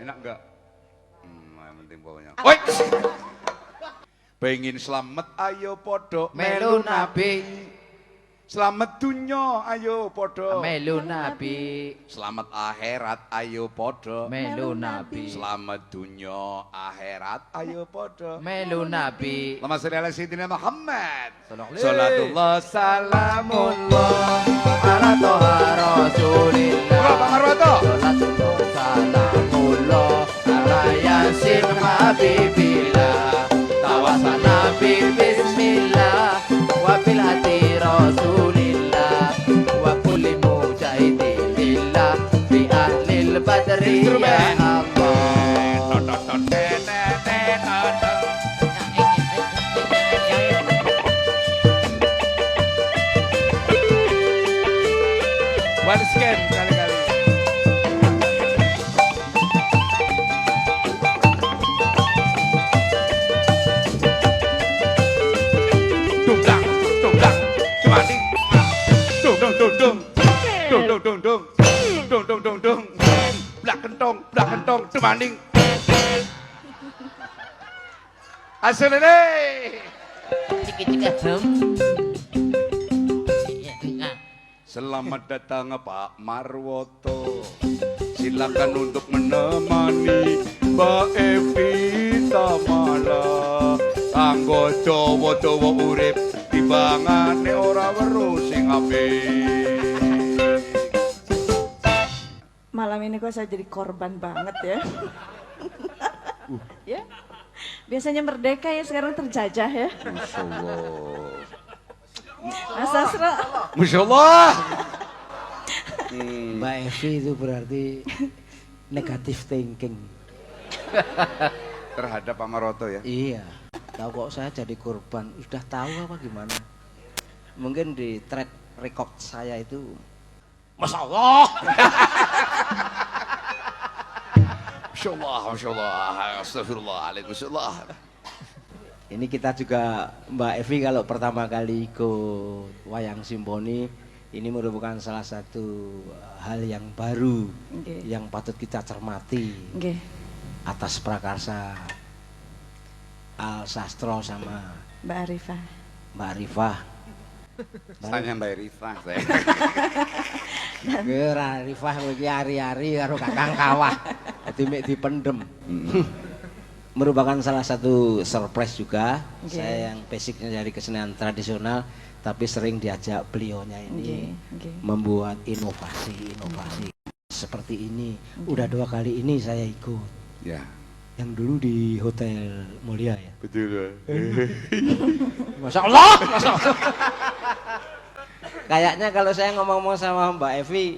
Enak enggak? Yang penting baunya. Woi! Pengen selamat ayo podo Melu Nabi. Selamat dunya ayo podo Melu Nabi. Selamat akhirat ayo podo Melu Nabi. Selamat dunya akhirat ayo podo Melu Nabi. Allahumma sholli ala sayyidina Muhammad. Salatullah salamullah ala toha rasulillah. Pak Marwato. Salatullah salamullah ala yasin habibillah. Tawasan Nabi bismillah wa bil hati rasulillah wa kulli mujahidin lillah bi ahlil badri ya Allah. One scan kali-kali. Dungdang, dungdang, cemani. Dung dung dung dung. Dung dung dung dung. Dung dung dung dung. Blak kentong, cemaning. Asalene. Ciki-ciki jam. Selamat datang Pak Marwoto. Silakan untuk menemani Mbak Evi Tamala. Kanggo dawa-dawa urip timbangane ora weruh sing apik. Malam ini kok saya jadi korban banget ya. Ya. Biasanya merdeka ya, sekarang terjajah ya. Masyaallah. Mas Asro. Masyaallah. Mbak Evi itu berarti negatif thinking. Terhadap Pak Marwoto ya. Iya. Tahu kok saya jadi korban. Sudah tahu apa gimana? Mungkin di track record saya itu Masya Allah. Masya Allah, Masya Allah, Astagfirullahaladzim. ini kita juga Mbak Evi kalau pertama kali ikut Wayang Simponi ini merupakan salah satu hal yang baru yang patut kita cermati atas prakarsa Al Sastro sama Mbak Arifah. Mbak Arifah. Tanya Mbak Rifah saya. Kira Arifah iki ari-ari karo Kakang Kawah. Dadi mek dipendem. Merupakan salah satu surprise juga. Saya yang basicnya dari kesenian tradisional tapi sering diajak beliaunya ini membuat inovasi seperti ini. Udah 2 kali ini saya ikut. Ya. Yang dulu di Hotel Mulia ya. Betul. Masya Allah. Kayaknya kalau saya ngomong-ngomong sama Mbak Evi,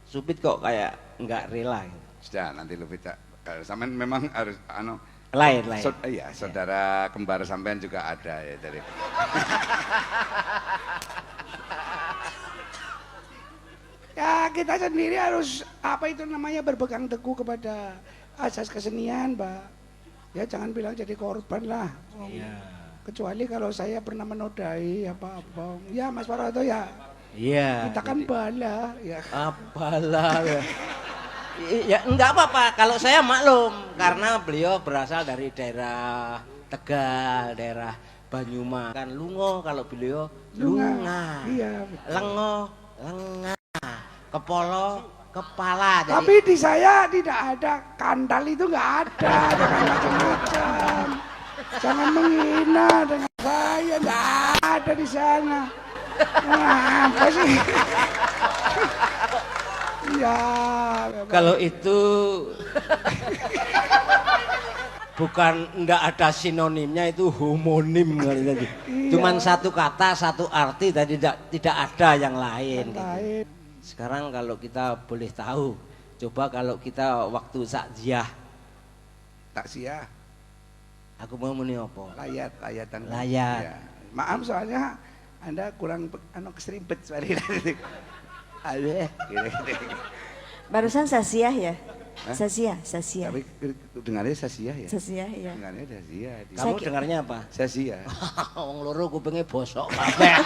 Supit kok kayak nggak rela. Gitu. Sudah nanti lebih tak. Kalau sampean memang harus Lain. Iya, saudara kembar sampean juga ada ya dari. Ya kita sendiri harus apa itu namanya berpegang teguh kepada asas kesenian, Mbak. Ya jangan bilang jadi korban lah. Iya. Kecuali kalau saya pernah menodai apa-apa. Ya Mas Marwoto ya. Iya. Kita kan bala ya. Apalah ya. Ya enggak apa-apa kalau saya maklum karena beliau berasal dari daerah Tegal, daerah Banyumas. Kan lungo kalau beliau lunga. Iya. Lengo, lengah. Kepolo, kepala. Tapi di saya tidak ada kandal itu nggak ada, jangan macam-macam. Jangan menghina dengan saya, nggak ada di sana. Apa sih? Ya. Kalau itu bukan enggak ada sinonimnya, itu homonim kali tadi. Cuman satu kata, satu arti dan tidak ada yang lain. Gitu. Sekarang kalau kita boleh tahu, coba kalau kita waktu takziah. Takziah. Aku mau muni apa? Layatan. Layat. Ya. Maaf soalnya Anda kurang keseribet sekali. Barusan Sasiah ya? Sasiah. Tapi dengarnya Sasiah ya? Sasiah ya. Dengarnya Sasiah. Kamu dengarnya apa? Sasiah. Wong loro kupingnya bosok kabeh.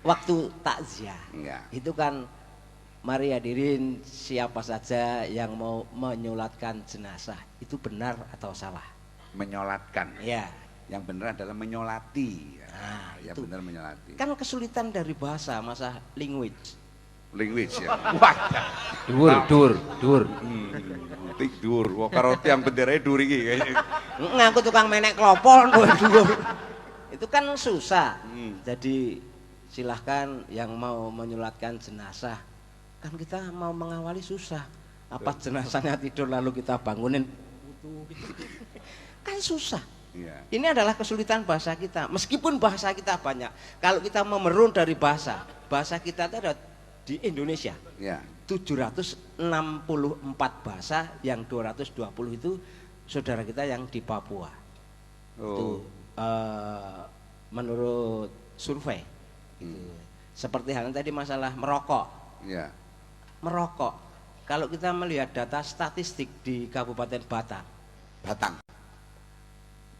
Waktu takziah. Enggak. Itu kan mari hadirin siapa saja yang mau menyolatkan jenazah itu benar atau salah? Menyolatkan. Ya. Yang benar adalah menyolati. Nah, yang itu. benar menyolati. Kan kesulitan dari bahasa, masa language. Language ya. Wah. Dur. Tik dur. Wah karo tiang benderanya dur iki kayaknya. Ngangkut tukang menek klopol dhuwur. Itu kan susah. Jadi silahkan yang mau menyolatkan jenazah. Kan kita mau mengawali susah. Apa jenazahnya tidur lalu kita bangunin? Kan susah. Iya. Ini adalah kesulitan bahasa kita. Meskipun bahasa kita banyak, kalau kita memerun dari bahasa kita itu ada di Indonesia. Ya. 764 bahasa, yang 220 itu saudara kita yang di Papua. Itu menurut survei. Seperti halnya tadi masalah merokok. Ya. Merokok. Kalau kita melihat data statistik di Kabupaten Batang.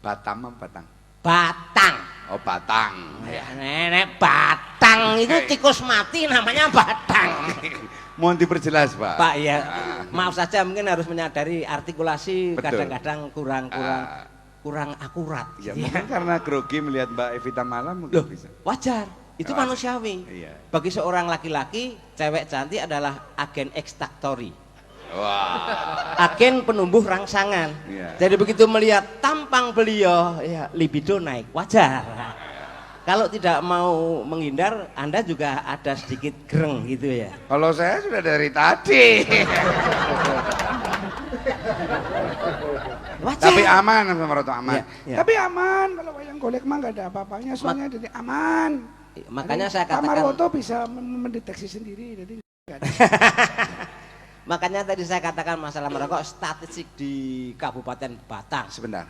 Batam apa Batang? Batang. Oh Batang. Nenek Batang itu tikus mati namanya Batang. Mohon diperjelas Pak. Pak ya, maaf saja mungkin harus menyadari artikulasi Betul. kadang-kadang kurang akurat. Ya, gitu mungkin karena grogi melihat Mbak Evita Mala mungkin Loh, bisa. wajar, itu Wajar. manusiawi. Iya. Bagi seorang laki-laki, cewek cantik adalah agen ekstraktori. Wah. Agen penumbuh rangsangan. Iya. Jadi begitu melihat tampang beliau, ya libido naik, wajar. Kalau tidak mau menghindar, Anda juga ada sedikit gereng gitu ya. Kalau saya sudah dari tadi. Wajar. Tapi aman sama Roto aman. Ya, ya. Tapi aman, kalau wayang golek mah nggak ada apa-apanya, soalnya jadi aman. Makanya Jadi saya Pak katakan, Marwoto bisa mendeteksi sendiri, jadi nggak ada. makanya tadi saya katakan masalah merokok statistik di Kabupaten Batang. Sebentar,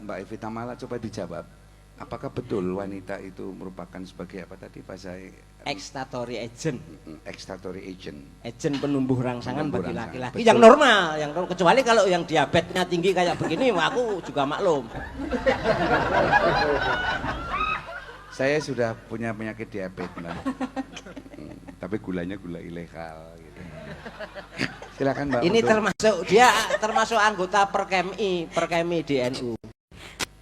Mbak Evita Mala coba dijawab. Apakah betul wanita itu merupakan sebagai apa tadi bahasa Ekstraktori agent, ekstraktori agent? agent penumbuh rangsangan Penumbuh bagi rangsangan. laki-laki Betul. yang normal, yang kecuali kalau yang diabetesnya tinggi kayak begini, aku juga maklum. Saya sudah punya penyakit diabetes, Mbak. Tapi gulanya gula ilegal gitu. Silakan Mbak. Ini untuk- termasuk anggota Perkemi di NU.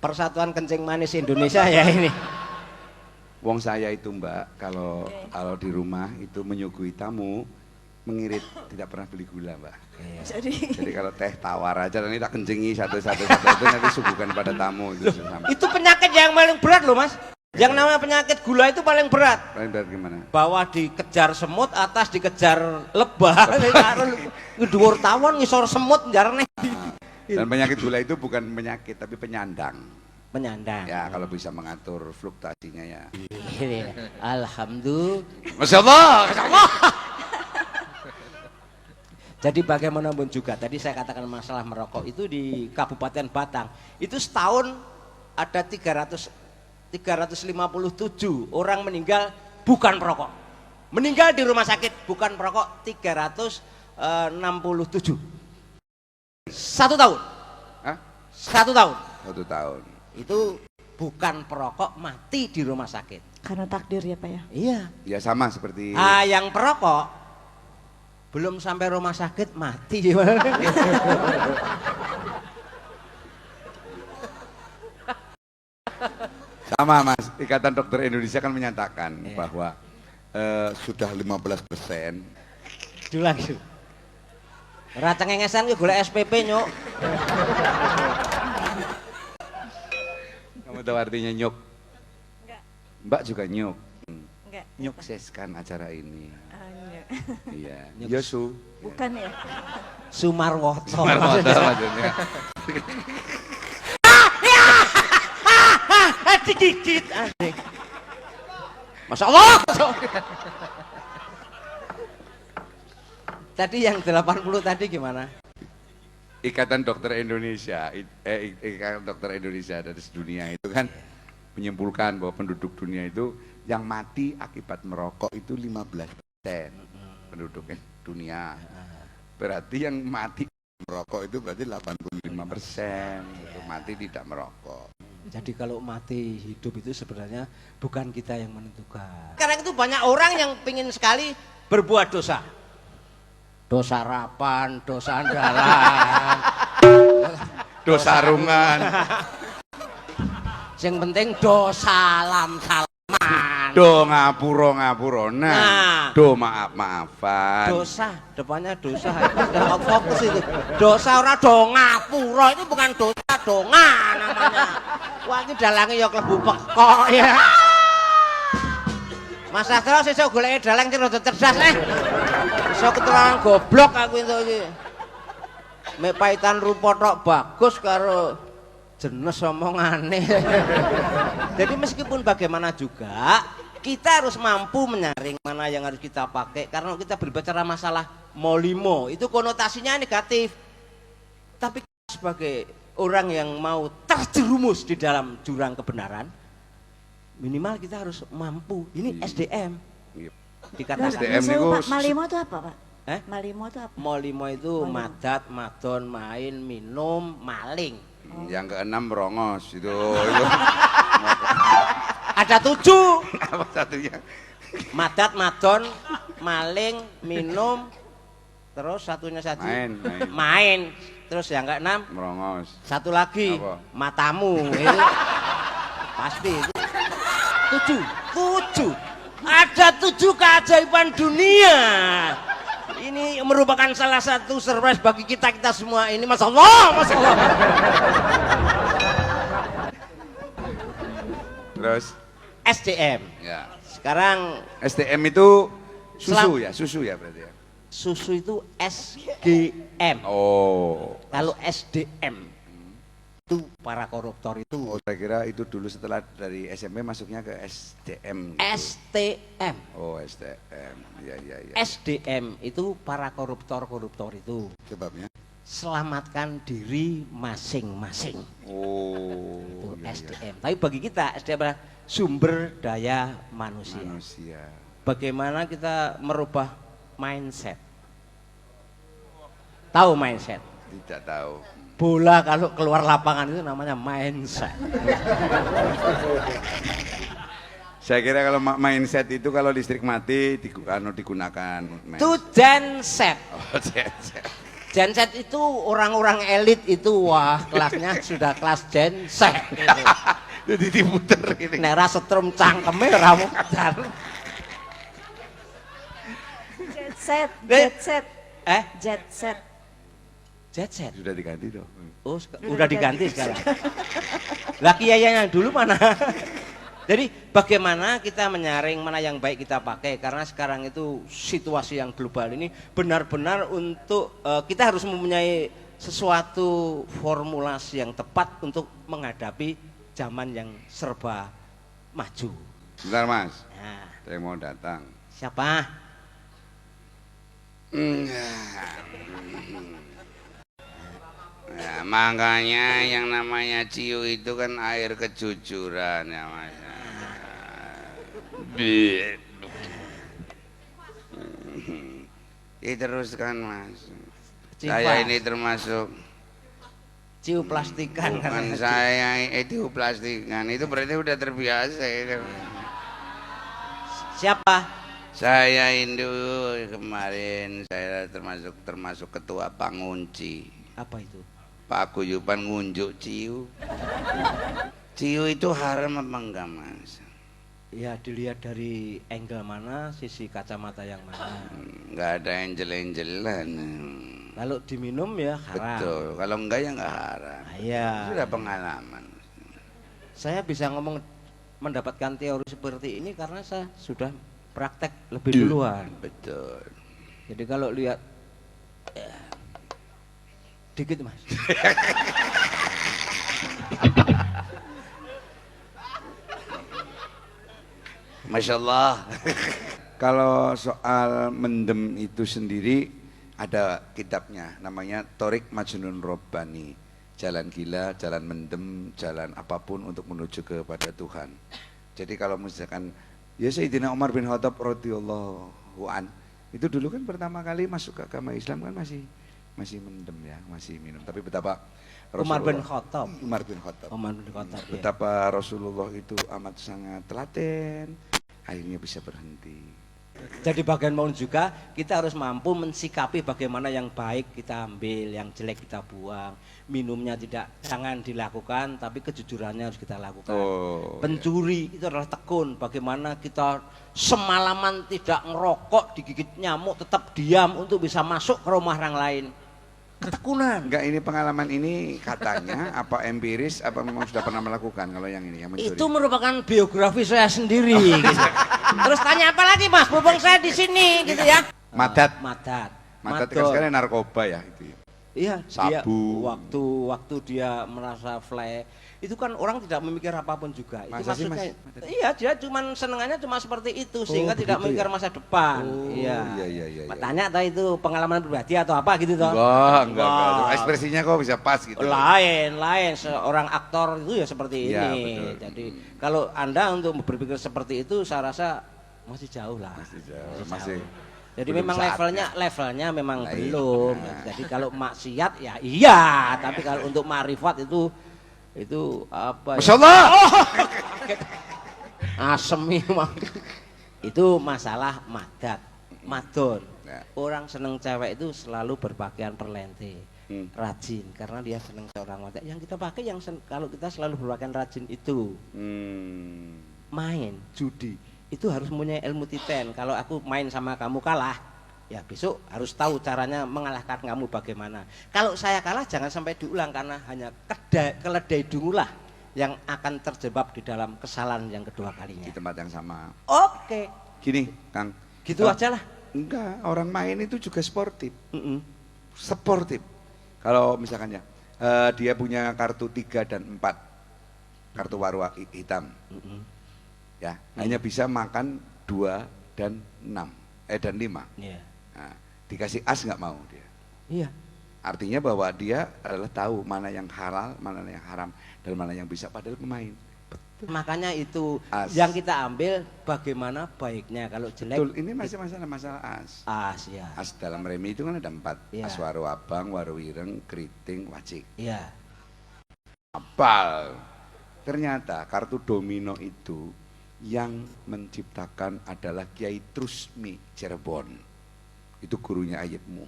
Persatuan Kencing Manis Indonesia ya ini. Wong saya itu Mbak, kalau di rumah itu menyuguhi tamu mengirit, tidak pernah beli gula Mbak. Jadi kalau teh tawar aja nanti tak kencingi satu-satu itu nanti suguhkan pada tamu itu sama. Itu penyakit yang paling berat loh Mas. Yang namanya penyakit gula itu paling berat. Paling berat gimana? Bawah dikejar semut, atas dikejar lebah. Dhuwur tawon ngisor semut njarne. Dan penyakit gula itu bukan penyakit tapi penyandang. Penyandang. Ya kalau bisa mengatur fluktuasinya ya. Alhamdulillah. Masya Allah. Masya Allah. Jadi bagaimanapun juga tadi saya katakan masalah merokok itu di Kabupaten Batang itu setahun ada 357 orang meninggal bukan perokok. Meninggal di rumah sakit bukan perokok 367. 1 tahun. Hah? 1 tahun. 1 tahun. Itu bukan perokok mati di rumah sakit. Karena takdir ya Pak ya. Iya. Ya sama seperti Yang perokok belum sampai rumah sakit mati. sama Mas. Ikatan Dokter Indonesia kan menyatakan bahwa sudah 15%. Dulang. Ora cengengesan ki golek SPP nyuk. Kamu tahu artinya nyuk? Enggak. Mbak juga nyuk. Enggak. Nyukseskan acara ini. Enggak. Iya. Yosu. Bukan ya. Sumarwoto. Maksudnya. Digigit anjing. Masya Allah. Tadi yang 80 tadi gimana? Ikatan Dokter Indonesia, Ikatan Dokter Indonesia dari sedunia itu kan menyimpulkan bahwa penduduk dunia itu yang mati akibat merokok itu 15% penduduk dunia. Berarti yang mati merokok itu berarti 85% itu mati tidak merokok. Jadi kalau mati hidup itu sebenarnya bukan kita yang menentukan. Sekarang itu banyak orang yang pingin sekali berbuat dosa. do sarapan, do sandalan, Do sarungan, sing penting do salam-salaman. do ngapura-ngapurana, Nah. do maaf-maafan. Dosa, depannya dosa. Nggak fokus itu. Dosa ora do ngapura, itu bukan dosa, donga namanya. Wah, ini dalangnya ya klebu pekok ya. Mas Sastro sesuk goleki dalang sing rada cerdas Iso keterangan goblok aku entuk iki. Mek paitan rupa tok bagus karo jenes omongane. Jadi meskipun bagaimana juga kita harus mampu menyaring mana yang harus kita pakai karena kita berbicara masalah molimo itu konotasinya negatif. Tapi sebagai orang yang mau terjerumus di dalam jurang kebenaran, minimal kita harus mampu. Ini SDM. Dikatakan SDM Maksud niku Pak Malimo itu apa, Pak? Eh? Malimo itu apa? Molimo itu madat, madon, main, minum, maling. yang keenam rongos itu Ada 7. apa satunya? Madat, madon, maling, minum, terus satunya saja main. Terus yang keenam Merongos. satu lagi Apa? matamu itu pasti itu 7. Ada 7 keajaiban dunia. Ini merupakan salah satu surprise bagi kita semua ini. Masya Allah, Masya Allah. Terus SDM. ya. Sekarang SDM itu susu ya berarti ya. susu itu SGM. Oh. Kalau SDM itu para koruptor itu Oh, saya kira itu dulu setelah dari SMP masuknya ke SDM. Gitu. STM. Oh, SDM. Iya. SDM itu para koruptor itu Sebabnya? selamatkan diri masing-masing. Oh. Itu iya. SDM. Tapi bagi kita SDM adalah sumber daya manusia. Manusia. Bagaimana kita merubah mindset? Tahu mindset? Tidak tahu. Bola kalau keluar lapangan itu namanya mindset. Saya kira kalau mindset itu kalau listrik mati digunakan. Itu genset. Oh, genset. Genset itu orang-orang elit itu wah kelasnya sudah kelas genset. Jadi diputer ini. Nera setrum cangkeme ora mudar. Jet set, Eh? jet set, Eh, jet set. jet set. Sudah diganti dong. Oh, udah diganti sekarang. Lah kiainya yang dulu mana? Jadi bagaimana kita menyaring mana yang baik kita pakai karena sekarang itu situasi yang global ini benar-benar untuk kita harus mempunyai sesuatu formulasi yang tepat untuk menghadapi zaman yang serba maju. Bentar Mas, Nah, saya mau datang. siapa? Ya, makanya yang namanya ciu itu kan air kejujuran ya Mas. Diteruskan Mas. Saya ini termasuk Ciu plastikan bukan saya itu plastikan itu berarti udah terbiasa itu. Siapa? Saya Hindu kemarin saya termasuk ketua pangunci. Apa itu? Paguyuban ngunjuk ciu. Ciu itu haram apa enggak Mas? Ya dilihat dari angle mana, sisi kacamata yang mana. Enggak ada angel-angelan. Kalau diminum ya haram. Betul, kalau enggak ya enggak haram. Iya. Sudah pengalaman. Saya bisa ngomong mendapatkan teori seperti ini karena saya sudah praktek lebih duluan. Betul. Jadi kalau lihat ya, dikit Mas. Masya Allah. Kalau soal mendem itu sendiri ada kitabnya namanya Thorik Majnun Robbani. Jalan gila, jalan mendem, jalan apapun untuk menuju kepada Tuhan. Jadi kalau misalkan ya Sayyidina Umar bin Khattab radhiyallahu an itu dulu kan pertama kali masuk ke agama Islam kan masih mendem ya, masih minum. Tapi betapa Umar bin Khattab. Umar bin Khattab. Umar bin Khattab. Ya. Betapa Rasulullah itu amat sangat telaten, akhirnya bisa berhenti. Jadi bagian mau juga kita harus mampu mensikapi bagaimana yang baik kita ambil, yang jelek kita buang. Minumnya jangan dilakukan, tapi kejujurannya harus kita lakukan. Pencuri itu adalah tekun. Bagaimana kita semalaman tidak ngerokok, digigit nyamuk, tetap diam untuk bisa masuk ke rumah orang lain. Ketekunan. Enggak, ini pengalaman ini katanya apa empiris apa memang sudah pernah melakukan kalau yang ini yang mencuri? Itu merupakan biografi saya sendiri. Gitu. Terus tanya apa lagi Mas? Berhubung saya di sini gitu ya. Madat. Madat. Madat kan sekarang narkoba ya itu. Iya, sabu. Waktu dia merasa fly, itu kan orang tidak memikir apapun juga. Itu Masa sih, maksudnya. Mas? Iya, dia cuman senengannya cuma seperti itu sehingga tidak begitu memikir ya? masa depan. Iya. Tanya atau itu pengalaman pribadi atau apa gitu toh? Enggak. Ekspresinya kok bisa pas gitu. Lain. Seorang aktor itu ya seperti Ya, ini. betul. Jadi kalau Anda untuk berpikir seperti itu, saya rasa masih jauh lah. Masih. Jadi belum memang saatnya. levelnya memang Nah, belum. iya. Jadi kalau maksiat ya iya, tapi kalau untuk ma'rifat itu apa Masya Allah. Asemi itu masalah madon. Ya. Orang seneng cewek itu selalu berpakaian perlente, rajin karena dia seneng seorang wanita. Yang kita pakai kalau kita selalu berpakaian rajin itu main judi. Itu harus punya ilmu titen. Kalau aku main sama kamu kalah, ya besok harus tahu caranya mengalahkan kamu bagaimana. Kalau saya kalah jangan sampai diulang karena hanya keledai dungulah yang akan terjebak di dalam kesalahan yang kedua kalinya. Di tempat yang sama. Oke. Gini, Kang. Gitu aja lah. Enggak, orang main itu juga sportif. Sportif. Kalau misalkan ya, dia punya kartu 3 dan 4. Kartu warna hitam. Ya, hanya bisa makan 2 dan 6 dan 5. Iya. Nah, dikasih as nggak mau dia. Iya. Artinya bahwa dia adalah tahu mana yang halal, mana yang haram, dan mana yang bisa padahal pemain. Makanya itu As. yang kita ambil bagaimana baiknya. Kalau jelek. Betul, ini masih masalah as. As ya. As dalam remi itu kan ada 4. Iya. As waru abang, waru ireng, keriting, wacik. Iya. Apal. Ternyata kartu domino itu yang menciptakan adalah Kiai Trusmi Cirebon. Itu gurunya Ayibmu.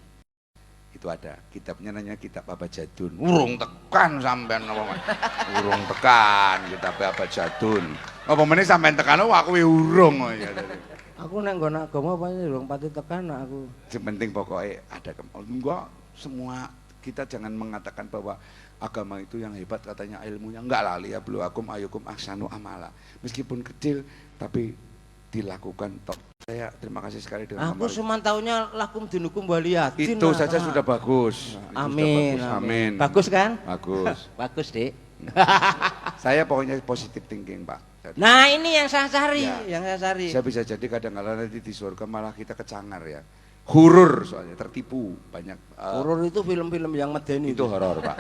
Itu ada kitabnya, namanya kitab Abajadun. Urung tekan sampean apa? Urung tekan kitab Abajadun. Apa meneh sampean tekan aku urung kok ya. Aku nang nggon agama apa urung pati tekan aku. Yang penting pokoknya ada enggak semua, kita jangan mengatakan bahwa agama itu yang hebat katanya ilmunya. Enggak lah, liyabluwakum ayyukum ahsanu amala. Meskipun kecil tapi dilakukan top. Saya terima kasih sekali dengan Aku cuma taunya lakum dinukum waliyatin. itu saja sudah bagus. Amin. Amin. Bagus kan? Bagus. Bagus, Dik. Saya pokoknya positive thinking, Pak. Nah, ini yang saya cari, Ya. cari. Saya bisa jadi kadang-kadang nanti di surga malah kita kecangar ya. Horor soalnya, tertipu banyak. Horor itu film-film yang medeni. Itu horor, Pak.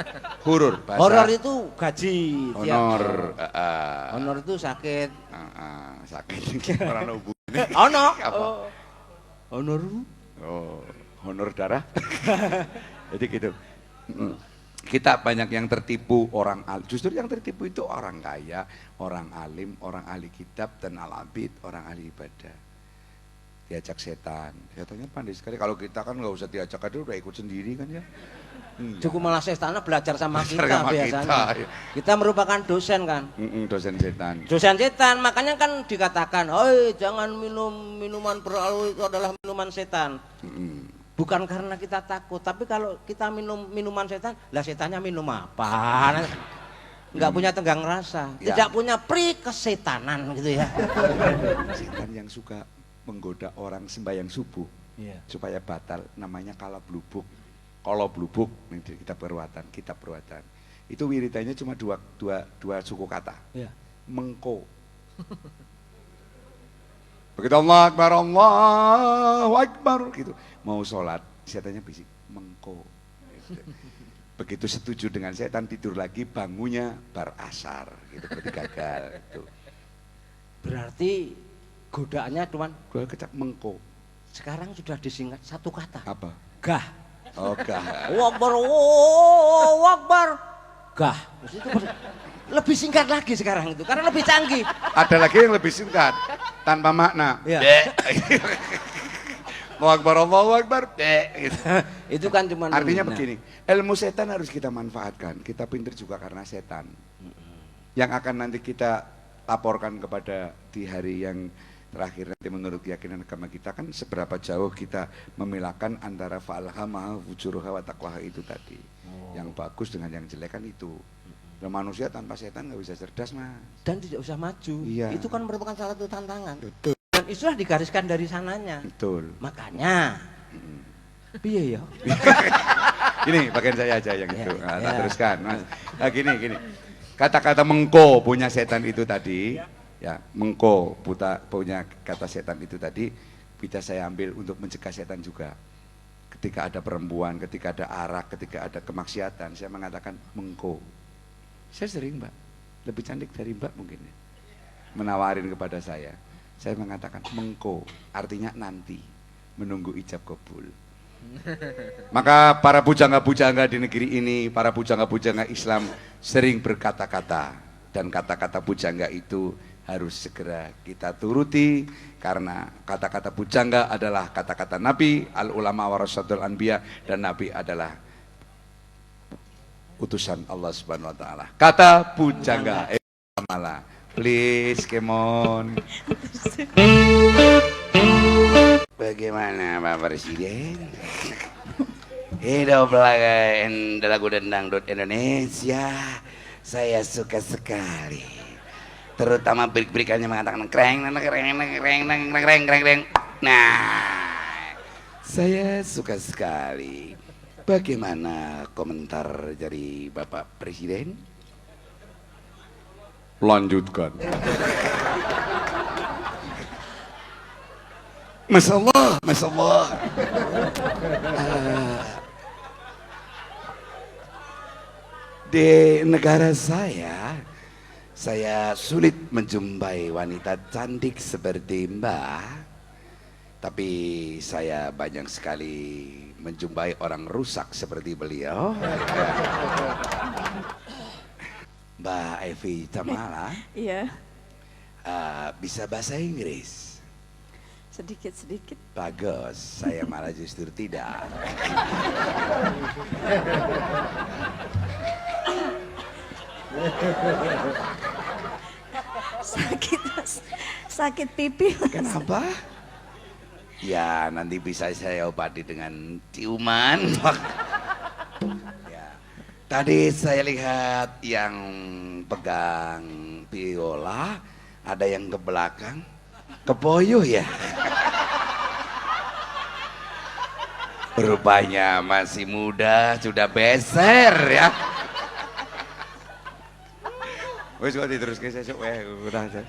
Horor. bahasa- Horor itu gaji. honor. Honor itu sakit. Sakit orang hubungan. Ono. Apa? Honor. Oh, honor darah. Jadi gitu. Kita banyak yang tertipu orang alim. Justru yang tertipu itu orang kaya, orang alim, orang ahli kitab dan al-abid, orang ahli ibadah. Diajak setan, setannya pandai sekali. Kalau kita kan nggak usah diajak, aja udah ikut sendiri kan ya. Cukup malah setannya belajar sama kita sama biasanya. kita, ya. Kita merupakan dosen kan. Dosen setan. Dosen setan, makanya kan dikatakan, "Oi, jangan minum minuman beralkohol, itu adalah minuman setan." Bukan karena kita takut, tapi kalau kita minum minuman setan, lah setannya minum apa? Nggak punya tenggang rasa, Ya. tidak punya pri kesetanan gitu ya. Setan yang suka menggoda orang sembahyang subuh supaya batal, namanya kala blubuk. Kalau blubuk, ini kitab perwatan. Itu wiridannya cuma dua suku kata. Ya. Mengko. Begitu Allahu Akbar gitu. Mau sholat, setannya bisik mengko. Gitu. Begitu setuju dengan setan, tidur lagi, bangunnya bar asar gitu, berarti gagal gitu. Berarti godaannya cuman Gue kecap mengko. sekarang sudah disingkat satu kata. Apa? Gah. Oh gah. Wakbar, wakbar. Gah. Itu lebih singkat lagi sekarang itu karena lebih canggih. Ada lagi yang lebih singkat. tanpa makna. Iya. Dek. Allahu Akbar. Dek. Gitu. Itu kan cuma Artinya begini, ilmu setan harus kita manfaatkan. Kita pinter juga karena setan. Yang akan nanti kita laporkan kepada di hari yang terakhir nanti menurut keyakinan agama kita kan seberapa jauh kita memilahkan antara fa'alhamaha fujuruha wa taqwaha itu tadi. Yang bagus dengan yang jelek kan itu. Dan manusia tanpa setan nggak bisa cerdas, Mas. Dan tidak usah maju. Iya. Itu kan merupakan salah satu tantangan. Betul. Dan itulah digariskan dari sananya. Betul. Makanya piye ya? Gini, bagian saya aja yang itu. Ya, Nah, ya. tak teruskan, Mas. Nah, gini. Kata-kata mengko punya setan itu tadi, ya, mengko punya kata setan itu tadi bisa saya ambil untuk mencegah setan juga. Ketika ada perempuan, ketika ada arak, ketika ada kemaksiatan, saya mengatakan mengko. Saya sering, Mbak, lebih cantik dari Mbak mungkin ya. Menawarin kepada saya mengatakan mengko, artinya nanti, menunggu ijab kabul. Maka para pujangga-pujangga di negeri ini, para pujangga-pujangga Islam sering berkata-kata, dan kata-kata pujangga itu harus segera kita turuti, karena kata-kata pujangga adalah kata-kata Nabi, al ulama warasatul anbiya, dan Nabi adalah utusan Allah Subhanahu wa taala. Kata pujangga malah. Please, come on. Bagaimana Pak Presiden? Hidup lagu dangdut Indonesia. Saya suka sekali. Terutama berikannya mengatakan kreng. Nah, saya suka sekali. Bagaimana komentar dari Bapak Presiden? Lanjutkan. Masya Allah. Di negara saya sulit menjumpai wanita cantik seperti Mbak, tapi saya banyak sekali menjumpai orang rusak seperti beliau. Mbak Evi Tamala, Iya, bisa bahasa Inggris? sedikit-sedikit. Bagus, saya malah justru tidak. Sakit pipi. Kenapa? Ya, nanti bisa saya obati dengan ciuman. Ya. Tadi saya lihat yang pegang biola, ada yang ke belakang, kepoyuh ya. Rupanya masih muda, sudah beser ya. Wes kok diteruske sesuk udah aja.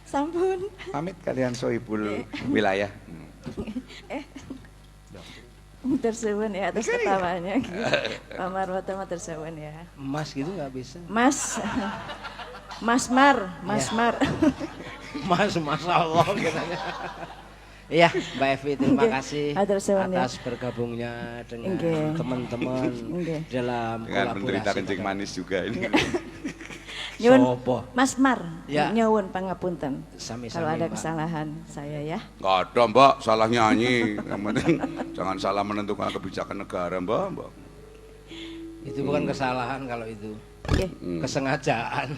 Sampun. Pamit kalian sohibul wilayah. Matur suwun ya atas ketawanya. Pak Marwata matur suwun ya. Mas gitu nggak bisa. Mas Mar. Mas, Masya Allah katanya. Iya, Mbak Evi, terima Nggih, kasih matur suwun ya. atas bergabungnya dengan Nggih. teman-teman Nggih. dalam Dengan menderita kolaborasi. kencing manis juga ini. Nyuwun Sopo? Mas Mar, Ya. nyuwun pangapunten. Sami-sami, Kalau ada Mbak. kesalahan saya ya. Nggak ada Mbak, salah nyanyi. Yang penting jangan salah menentukan kebijakan negara Mbak. Itu bukan kesalahan kalau itu. Nggih, Kesengajaan.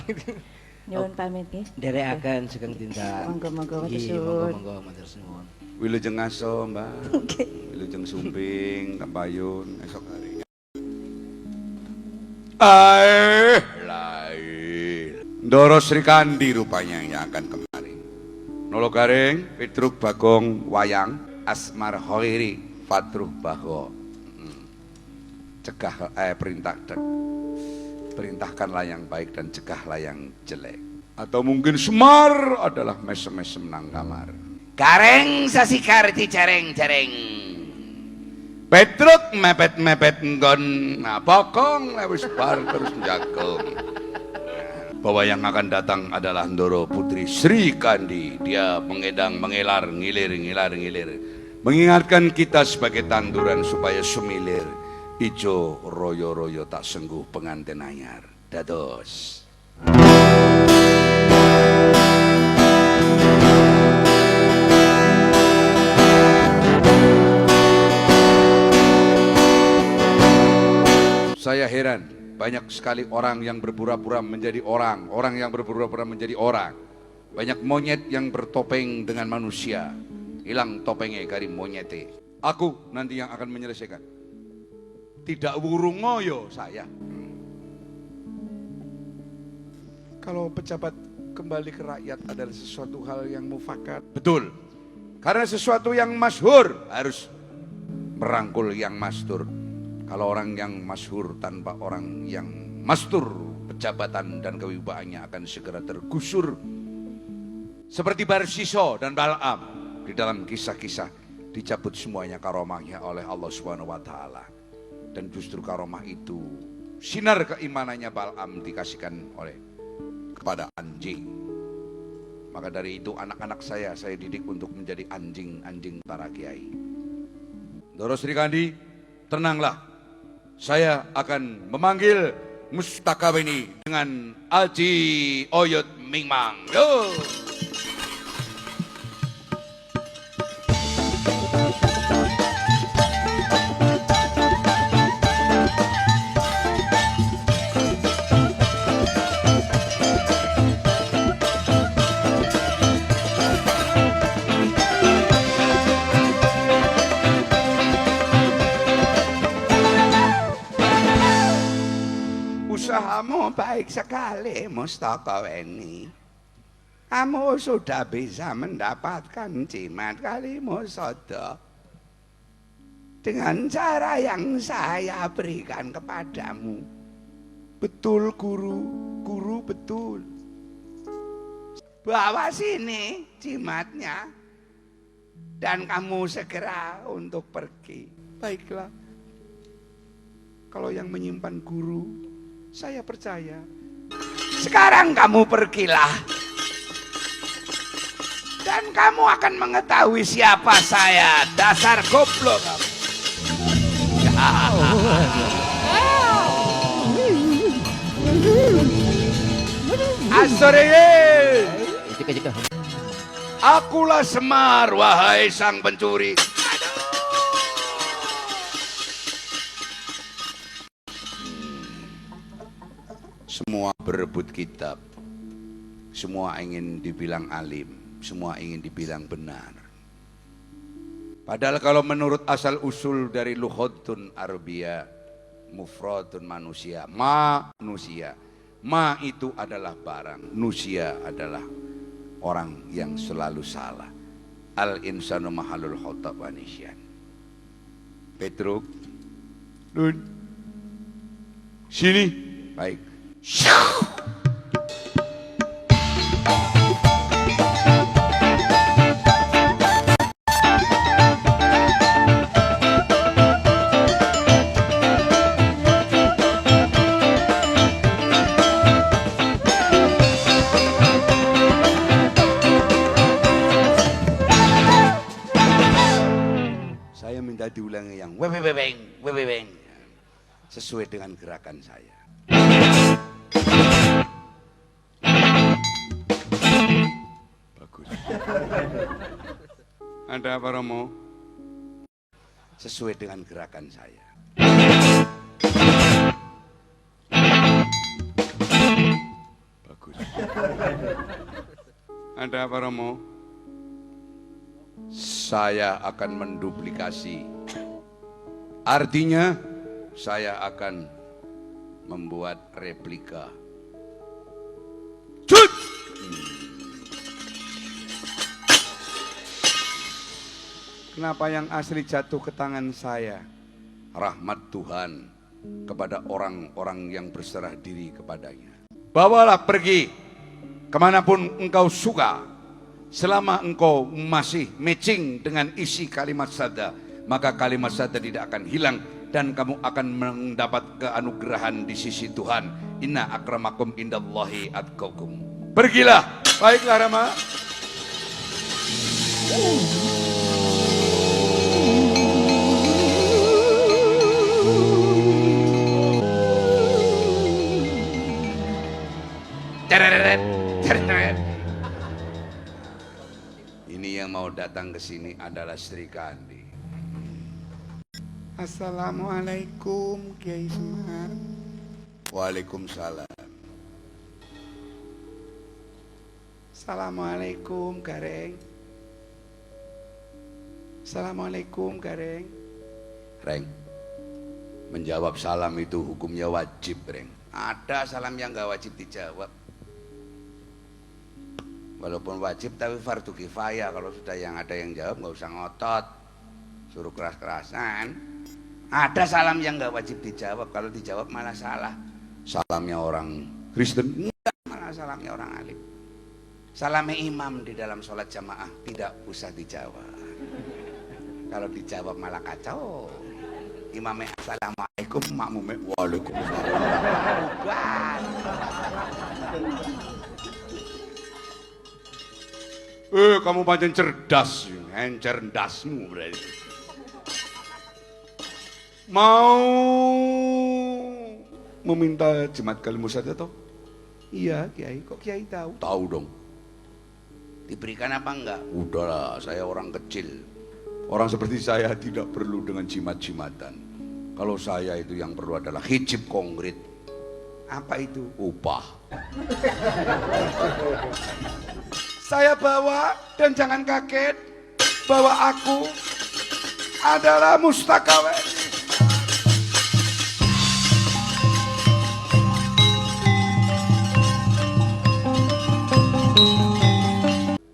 nyuwun pamit nggih. Derek akan sugeng tindak. Monggo-monggo, matur Nggih, suwun. monggo matur suwun. Wilujeng ngaso Mbak. Oke. Wilujeng sumbing, kampayun, esok hari. Lain. Ndoro Sri Kandi rupanya yang akan kemari. Nolo Garing, Petruk Bagong Wayang, Asmar Hoiri, Fatruh Baho. Cegah perintahkanlah yang baik dan cegahlah yang jelek. Atau mungkin Semar adalah mesem-mesem nang kamar. Kareng sasikarti careng-careng. Petruk mepet-mepet nggon, nah bokong lewis bar terus jagong. Bahwa yang akan datang adalah Ndoro Putri Sri Kandi. Dia mengedang, mengelar, ngilir. Mengingatkan kita sebagai tanduran supaya sumilir. Ijo royo-royo tak sengguh pengantin anyar. Dados. Saya heran, banyak sekali orang yang berpura-pura menjadi orang, orang yang berpura-pura menjadi orang. Banyak monyet yang bertopeng dengan manusia. Hilang topengnya kari monyete. Aku nanti yang akan menyelesaikan. Tidak wurung ngoyo saya. Kalau pejabat kembali ke rakyat adalah sesuatu hal yang mufakat. Betul. Karena sesuatu yang masyhur harus merangkul yang mastur. Kalau orang yang masyhur tanpa orang yang mastur, pejabatan dan kewibawaannya akan segera tergusur. Seperti Barsiso dan Bal'am di dalam kisah-kisah dicabut semuanya karomahnya oleh Allah Subhanahu wa taala. Dan justru karomah itu sinar keimanannya Bal'am dikasihkan oleh kepada anjing. Maka dari itu anak-anak saya didik untuk menjadi anjing-anjing para kiai. Doro Sri Kandi, tenanglah. Saya akan memanggil Mustakabeni dengan Aji Oyot Mingmang. Yo. Usahamu baik sekali, Mustakabeni. Kamu sudah bisa mendapatkan jimat Kalimusada dengan cara yang saya berikan kepadamu. Betul guru betul. Bawa sini jimatnya dan kamu segera untuk pergi. Baiklah. Kalau yang menyimpan guru, saya percaya. Sekarang kamu pergilah. Dan kamu akan mengetahui siapa saya. Dasar goblok kamu. Asore. Akulah Semar, wahai sang pencuri. Semua berebut kitab, semua ingin dibilang alim, semua ingin dibilang benar. Padahal kalau menurut asal usul dari lughatun Arabiyah, mufradun manusia, manusia, ma itu adalah barang, nusia adalah orang yang selalu salah. Al insanu mahalul khata' wa nisyan. Petruk, Dun, sini, baik. Saya minta diulangi yang webeng sesuai dengan gerakan saya. Bagus. Ada apa Romo? Sesuai dengan gerakan saya. Bagus. Ada apa Romo? Saya akan menduplikasi. Artinya saya akan membuat replika. Cut! Kenapa yang asli jatuh ke tangan saya? Rahmat Tuhan kepada orang-orang yang berserah diri kepadanya. Bawalah pergi kemanapun engkau suka. Selama engkau masih matching dengan isi kalimat sada, maka kalimat sada tidak akan hilang dan kamu akan mendapat keanugerahan di sisi Tuhan. Inna akramakum indallahi atqakum. Pergilah. Baiklah Rama. Ini yang mau datang ke sini adalah Sri Kandi. Assalamualaikum Kiai Semar. Waalaikumsalam. Assalamualaikum Gareng. Assalamualaikum Gareng. Reng, menjawab salam itu hukumnya wajib, Reng. Ada salam yang nggak wajib dijawab. Walaupun wajib tapi fardu kifayah. Kalau sudah yang ada yang jawab nggak usah ngotot, suruh keras-kerasan. Ada salam yang nggak wajib dijawab. Kalau dijawab malah salah. Salamnya orang Kristen, enggak, malah salamnya orang alim. Salamnya imam di dalam sholat jamaah tidak usah dijawab. Kalau dijawab malah kacau. Imamnya assalamualaikum, makmumnya waalaikumsalam. Bukan. Kamu pancen cerdas, encer ndasmu berarti. Mau meminta jemaat kalimu saja toh? Iya Kiai, kok Kiai tahu? Tahu dong. Diberikan apa enggak? Udahlah, saya orang kecil. Orang seperti saya tidak perlu dengan jimat-jimatan. Kalau saya itu yang perlu adalah hijab konkret. Apa itu? Upah. Saya bawa, dan jangan kaget, bahwa aku adalah Mustakawe.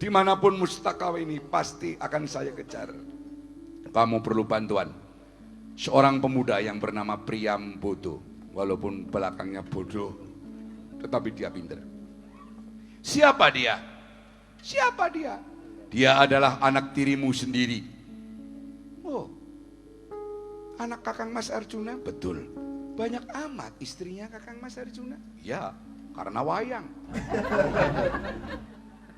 Dimanapun Mustakawe ini pasti akan saya kejar. Kamu perlu bantuan. Seorang pemuda yang bernama Priam Bodo. Walaupun belakangnya bodoh, tetapi dia pintar. Siapa dia? Siapa dia? Dia adalah anak tirimu sendiri. Oh, anak Kakang Mas Arjuna? Betul. Banyak amat istrinya Kakang Mas Arjuna? Ya, karena wayang.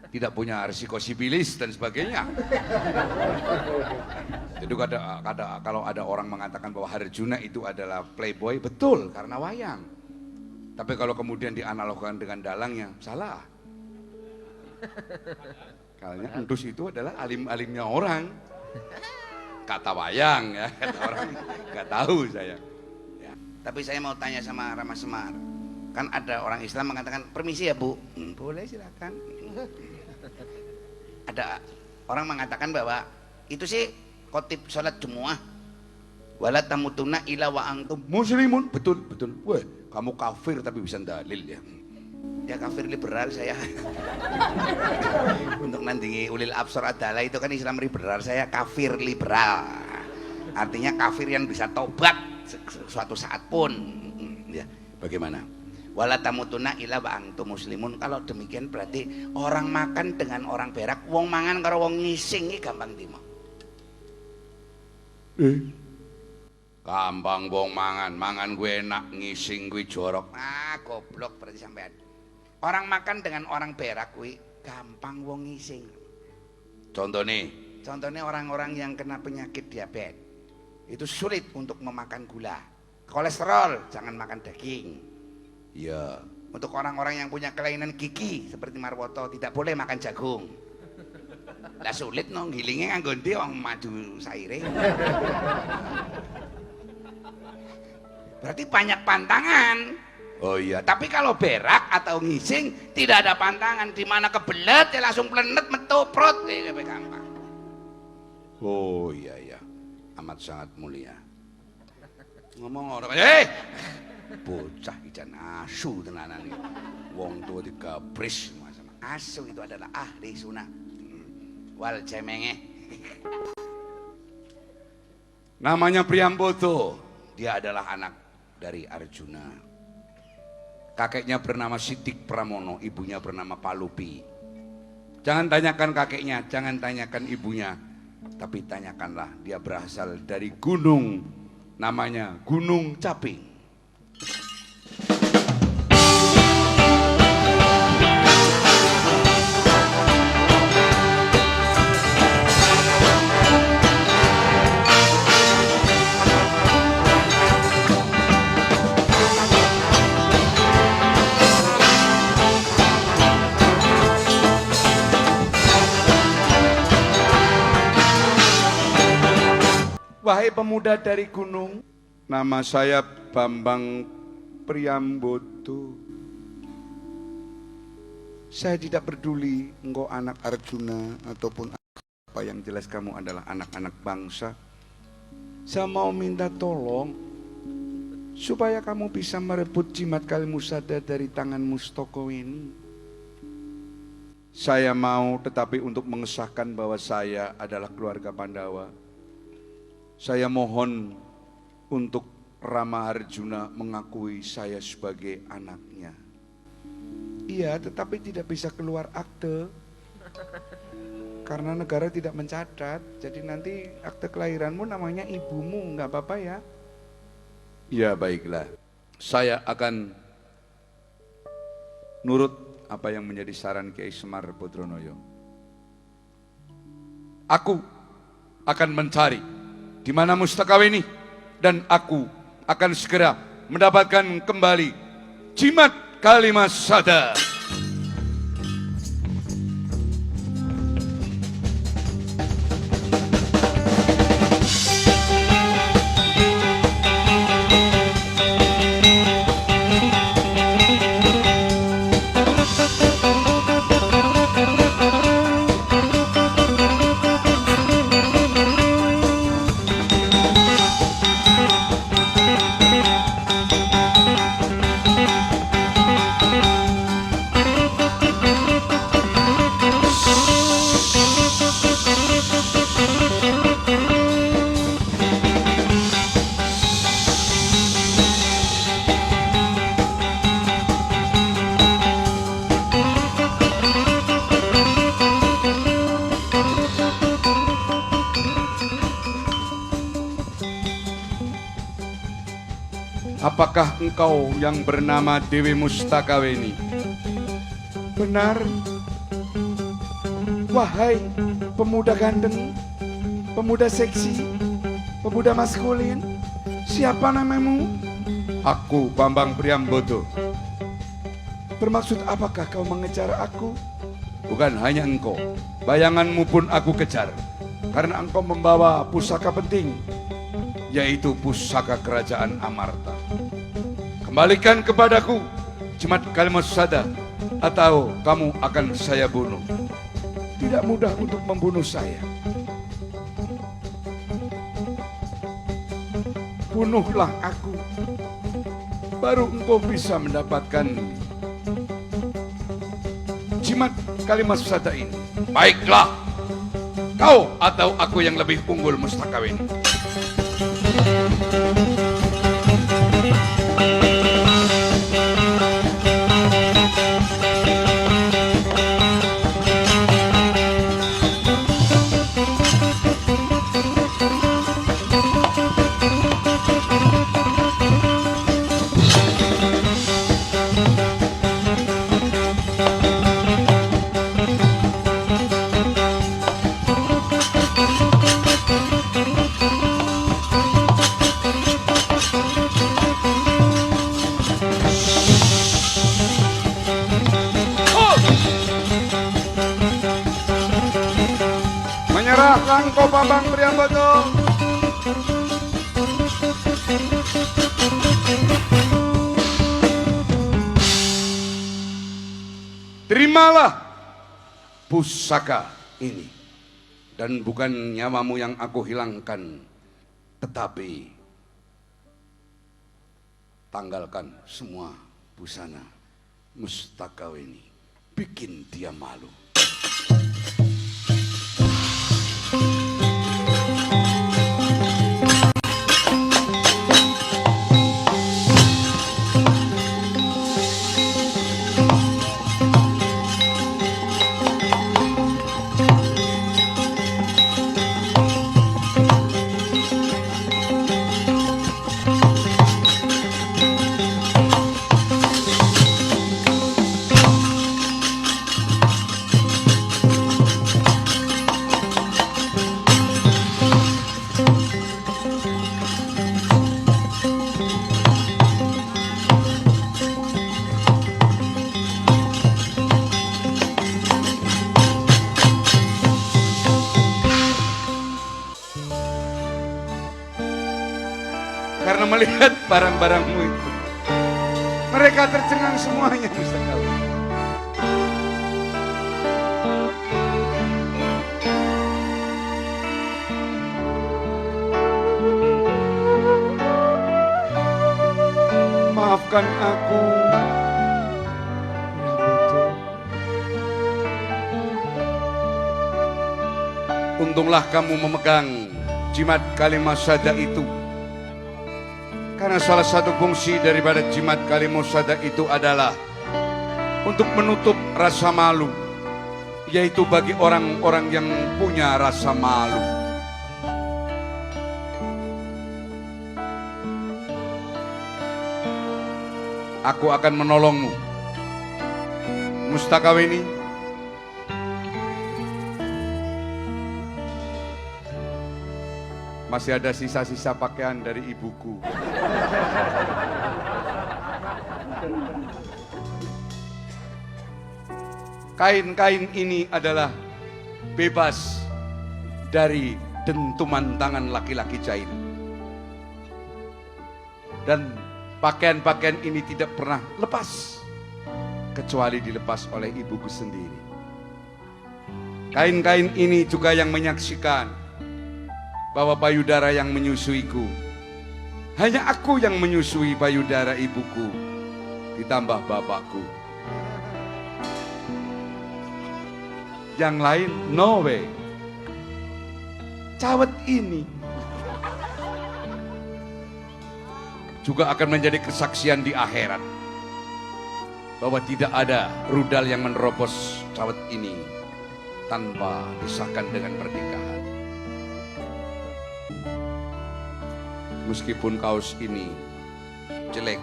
Tidak punya risiko sipilis dan sebagainya. Jadi kalau ada orang mengatakan bahwa Arjuna itu adalah playboy, betul karena wayang. Tapi kalau kemudian dianalogkan dengan dalangnya, salah. Karena Endus itu adalah alim-alimnya orang. Kata wayang ya, kata orang nggak tahu saya. Ya. Tapi saya mau tanya sama Rama Semar. Kan ada orang Islam mengatakan, permisi ya Bu. Boleh silakan. Ada orang mengatakan bahwa itu sih khotib sholat Jumat. Wala tamutuna ila wa antum muslimun. Betul, betul. Wah, kamu kafir tapi bisa dalil ya. Ya kafir liberal saya. Untuk nandingi ulil absar adalah itu kan Islam liberal, saya kafir liberal. Artinya kafir yang bisa tobat suatu saat pun. Ya, bagaimana? Wala tamutuna ila wa antum muslimun. Kalau demikian berarti orang makan dengan orang berak, wong mangan karo wong ngising iki gampang timo. Gampang wong mangan gue enak, ngising gue jorok. Ah, goblok berarti sampean. Orang makan dengan orang berak gue gampang wong ngising. Contohnya orang-orang yang kena penyakit diabetes. Itu sulit untuk memakan gula. Kolesterol, jangan makan daging. Ya, untuk orang-orang yang punya kelainan gigi seperti Marwoto tidak boleh makan jagung. Lah sulit no, ngilingnya nganggo ndi wong maju saire. Berarti banyak pantangan. Oh iya, tapi kalau berak atau ngising tidak ada pantangan. Di mana kebelet ya langsung plenet metu prot gampang. Oh iya ya, amat sangat mulia. Ngomong orang, bocah ijan asu tenanan iki. Wong tua digabris sama asu itu adalah ahli sunnah wal jamaah. Namanya Priambodo. Dia adalah anak dari Arjuna. Kakeknya bernama Sidik Pramono, ibunya bernama Palupi. Jangan tanyakan kakeknya, jangan tanyakan ibunya, tapi tanyakanlah dia berasal dari gunung, namanya Gunung Caping. Wahai pemuda dari gunung, nama saya Bambang Priambodo. Saya tidak peduli engkau anak Arjuna ataupun apa, yang jelas kamu adalah anak-anak bangsa. Saya mau minta tolong supaya kamu bisa merebut jimat Kalimusada dari tangan Mustoko ini. Saya mau, tetapi untuk mengesahkan bahwa saya adalah keluarga Pandawa, saya mohon untuk Rama Arjuna mengakui saya sebagai anaknya. Iya, tetapi tidak bisa keluar akte karena negara tidak mencatat. Jadi nanti akte kelahiranmu namanya ibumu, nggak apa-apa ya? Ya baiklah, saya akan nurut apa yang menjadi saran Kiai Semar Bodronoyo. Aku akan mencari di mana Mustakaweni dan aku akan segera mendapatkan kembali jimat Kalimasada. Apakah engkau yang bernama Dewi Mustakaweni? Benar. Wahai pemuda ganteng, pemuda seksi, pemuda maskulin, siapa namamu? Aku Bambang Priambodo. Bermaksud apakah kau mengejar aku? Bukan hanya engkau, bayanganmu pun aku kejar. Karena engkau membawa pusaka penting, yaitu pusaka kerajaan Amarta. Kembalikan kepadaku jimat Kalimasada, atau kamu akan saya bunuh. Tidak mudah untuk membunuh saya. Bunuhlah aku, baru engkau bisa mendapatkan jimat Kalimasada ini. Baiklah, kau atau aku yang lebih unggul Mustakaweni. Menyerahkan kau Bambang Priambodo. Terimalah pusaka ini, dan bukan nyawamu yang aku hilangkan, tetapi tanggalkan semua busana Mustakaweni, bikin dia malu. karena melihat barang-barangmu itu. Mereka tercengang semuanya, Mustakawe. Maafkan aku. Untunglah kamu memegang jimat Kalimasada itu. Karena salah satu fungsi daripada jimat Kalimasada itu adalah untuk menutup rasa malu, yaitu bagi orang-orang yang punya rasa malu. Aku akan menolongmu, Mustakaweni. Masih ada sisa-sisa pakaian dari ibuku. Kain-kain ini adalah bebas dari dentuman tangan laki-laki jahil. Dan pakaian-pakaian ini tidak pernah lepas, kecuali dilepas oleh ibuku sendiri. Kain-kain ini juga yang menyaksikan bahwa payudara yang menyusuiku, hanya aku yang menyusui payudara ibuku, ditambah bapakku. Yang lain, no way. Cawet ini juga akan menjadi kesaksian di akhirat bahwa tidak ada rudal yang menerobos cawet ini tanpa disahkan dengan pernikahan. Meskipun kaos ini jelek,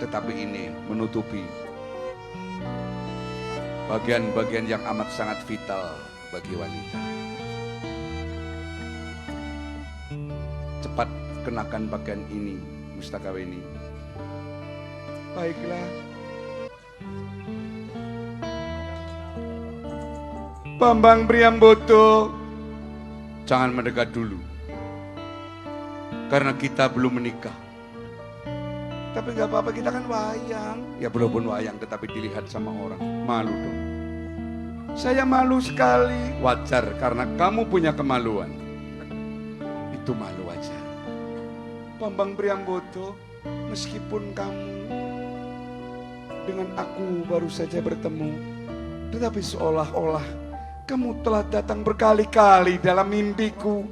tetapi ini menutupi bagian-bagian yang amat sangat vital bagi wanita. Cepat kenakan pakaian ini, Mustakaweni. Baiklah. Bambang Priambodo, jangan mendekat dulu. Karena kita belum menikah. Tapi gak apa-apa, kita kan wayang. Ya walaupun wayang tetapi dilihat sama orang, malu dong. Saya malu sekali. Wajar, karena kamu punya kemaluan. Itu malu wajar. Bambang Priambodo, meskipun kamu dengan aku baru saja bertemu, tetapi seolah-olah kamu telah datang berkali-kali dalam mimpiku.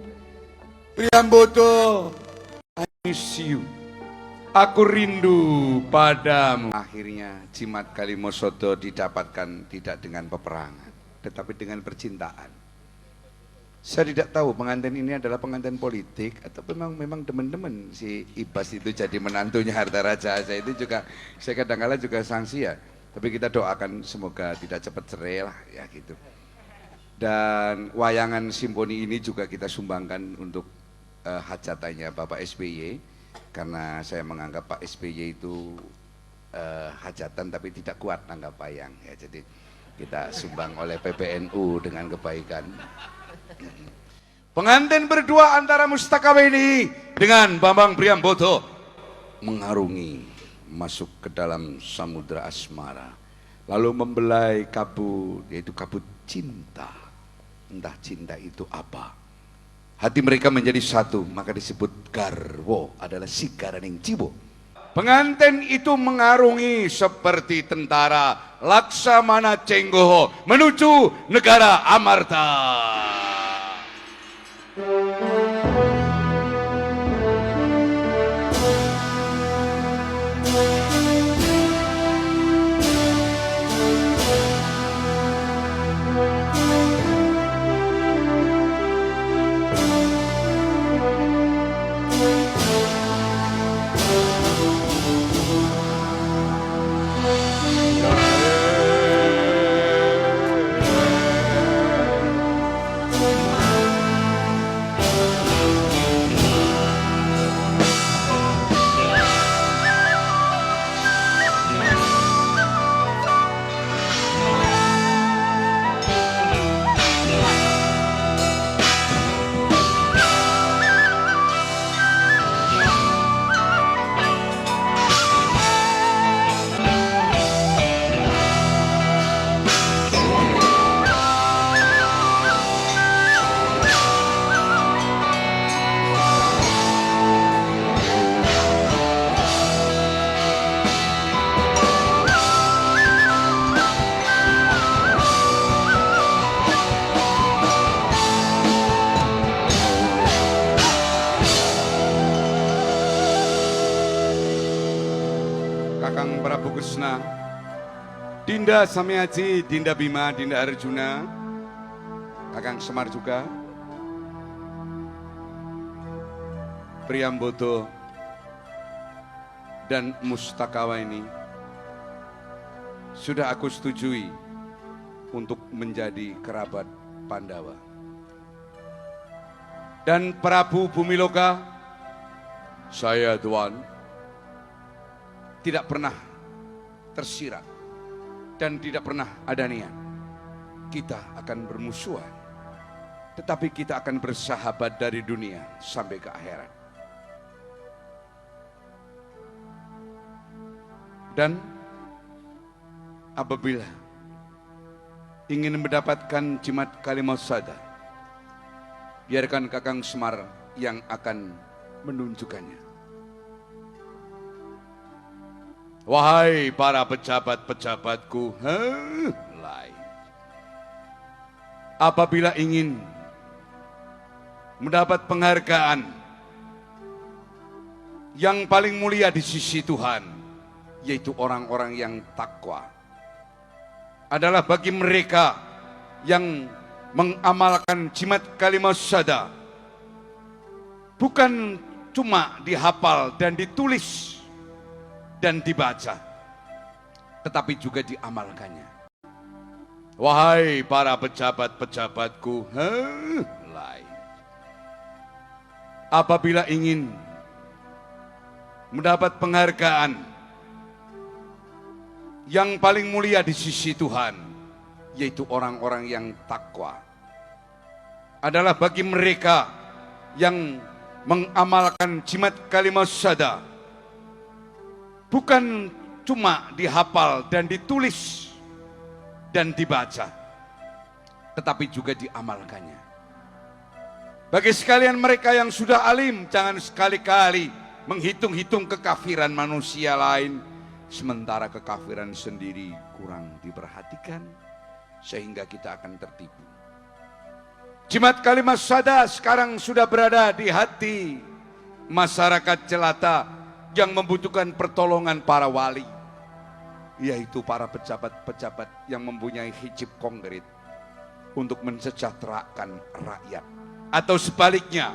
Priambodo, I miss you. Aku rindu padamu. Akhirnya jimat Kalimasada didapatkan tidak dengan peperangan, tetapi dengan percintaan. Saya tidak tahu pengantin ini adalah pengantin politik atau memang teman-teman si Ibas itu jadi menantunya Harta Raja. Saya itu juga, saya kadang-kala juga sanksi ya. Tapi kita doakan semoga tidak cepat cerai lah ya gitu. Dan wayangan simfoni ini juga kita sumbangkan untuk hajatannya Bapak SBY, karena saya menganggap Pak SBY itu hajatan tapi tidak kuat nanggap wayang ya, jadi kita sumbang oleh PPNU dengan kebaikan. Pengantin berdua antara Mustakaweni dengan Bambang Priambodo mengarungi masuk ke dalam samudra asmara, lalu membelai kabut, yaitu kabut cinta. Entah cinta itu apa. Hati mereka menjadi satu, maka disebut garwo, adalah sigaraning jiwo. Pengantin itu mengarungi seperti tentara Laksamana Cenggoho menuju negara Amarta. Kakang Prabu Kresna, Dinda Samyaji, Dinda Bima, Dinda Arjuna, Kakang Semar juga, Priyambodo dan Mustakawa ini sudah aku setujui untuk menjadi kerabat Pandawa. Dan Prabu Bumiloka, saya Tuan, tidak pernah tersirat dan tidak pernah ada niat kita akan bermusuhan, tetapi kita akan bersahabat dari dunia sampai ke akhirat. Dan apabila ingin mendapatkan jimat Kalimasada, biarkan Kakang Semar yang akan menunjukkannya. Wahai para pejabat-pejabatku, apabila ingin mendapat penghargaan yang paling mulia di sisi Tuhan, yaitu orang-orang yang takwa, adalah bagi mereka yang mengamalkan jimat Kalimasada, bukan cuma dihafal dan ditulis dan dibaca, tetapi juga diamalkannya. Wahai para pejabat-pejabatku, apabila ingin mendapat penghargaan yang paling mulia di sisi Tuhan, yaitu orang-orang yang takwa, adalah bagi mereka yang mengamalkan jimat Kalimasada, bukan cuma dihafal dan ditulis dan dibaca, tetapi juga diamalkannya. Bagi sekalian mereka yang sudah alim, jangan sekali-kali menghitung-hitung kekafiran manusia lain, sementara kekafiran sendiri kurang diperhatikan, sehingga kita akan tertipu. Jimat Kalimasada sekarang sudah berada di hati masyarakat jelata yang membutuhkan pertolongan para wali, yaitu para pejabat-pejabat yang mempunyai hijab konkret untuk mensejahterakan rakyat. Atau sebaliknya,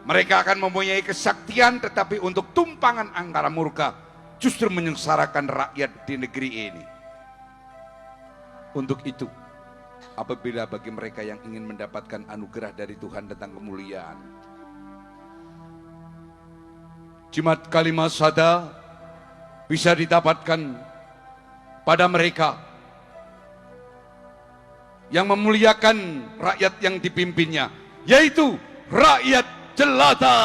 mereka akan mempunyai kesaktian tetapi untuk tumpangan angkara murka, justru menyengsarakan rakyat di negeri ini. Untuk itu, apabila bagi mereka yang ingin mendapatkan anugerah dari Tuhan tentang kemuliaan, jimat Kalimasada bisa didapatkan pada mereka yang memuliakan rakyat yang dipimpinnya, yaitu rakyat jelata.